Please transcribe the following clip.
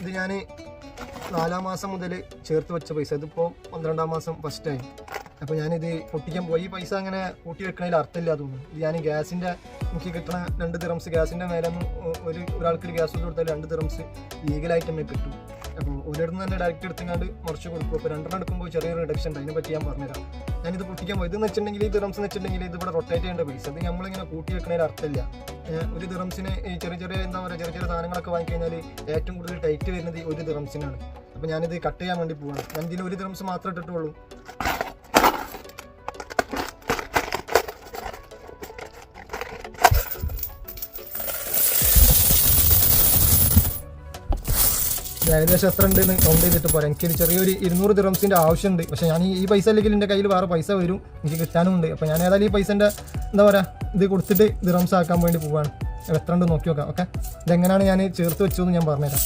ഇത് ഞാൻ 4-ാം മാസം മുതൽ ചേർത്ത് വെച്ച പൈസ. ഇതിപ്പോൾ 12-ാം മാസം ഫസ്റ്റായി. അപ്പോൾ ഞാനിത് പൊട്ടിക്കാൻ പോയി. ഈ പൈസ അങ്ങനെ കൂട്ടി വെക്കണതിൽ അർത്ഥമില്ല തോന്നുന്നു. ഇത് ഞാൻ ഗ്യാസിൻ്റെ എനിക്ക് കിട്ടണ 2 ദിറംസ് ഗ്യാസിൻ്റെ മേലെ ഒരാൾക്ക് ഗ്യാസ് കൊടുത്താൽ 2 ദിറംസ് ലീഗലായിട്ട് തന്നെ കിട്ടും. അപ്പോൾ ഒരിടത്ത് തന്നെ ഡയറക്റ്റ് എടുത്തുകൊണ്ട് മുറിച്ച് കൊടുക്കും. അപ്പോൾ 2 എടുക്കുമ്പോൾ ചെറിയൊരു റിഡക്ഷൻ ഉണ്ട്. അതിനെപ്പറ്റി ഞാൻ പറഞ്ഞുതരാം. ഞാനിത് പൊട്ടിക്കാൻ പോയി. ഇതെന്ന് വെച്ചിട്ടുണ്ടെങ്കിൽ ഈ ദിറംസ് എന്ന് വെച്ചിട്ടുണ്ടെങ്കിൽ ഇത് ഇവിടെ റൊട്ടേറ്റ് ചെയ്യേണ്ട പൈസ. അത് നമ്മളിങ്ങനെ കൂട്ടി വെക്കണതിൽ അർത്ഥമില്ല. ഒരു ദിറംസിന് ഈ ചെറിയ എന്താ പറയുക ചെറിയ സാധനങ്ങളൊക്കെ വാങ്ങിക്കഴിഞ്ഞാൽ ഏറ്റവും കൂടുതൽ ടൈറ്റ് വരുന്നത് 1 ദിറംസിനാണ്. അപ്പോൾ ഞാനിത് കട്ട് ചെയ്യാൻ വേണ്ടി പോവാണ്. ഞാൻ ഇതിൽ 1 ദിറംസ് മാത്രമേ ഇട്ടിട്ടുള്ളൂ. ഏകദേശം എത്ര ഉണ്ടെന്ന് കൗണ്ട് ചെയ്തിട്ട് പോരാ. എനിക്കൊരു ചെറിയൊരു 200 ദിറംസിൻ്റെ ആവശ്യമുണ്ട്. പക്ഷേ ഞാൻ ഈ പൈസ അല്ലെങ്കിൽ എൻ്റെ കയ്യിൽ വേറെ പൈസ വരും, എനിക്ക് കിട്ടാനും ഉണ്ട്. അപ്പോൾ ഞാൻ ഏതായാലും ഈ പൈസൻ്റെ എന്താ പറയുക ഇത് കൊടുത്തിട്ട് ദിറംസ് ആക്കാൻ വേണ്ടി പോവാണ്. എത്ര ഉണ്ട് നോക്കി നോക്കാം. ഓക്കെ, ഇതെങ്ങനെയാണ് ഞാൻ ചേർത്ത് വെച്ചതെന്ന് ഞാൻ പറഞ്ഞുതരാം.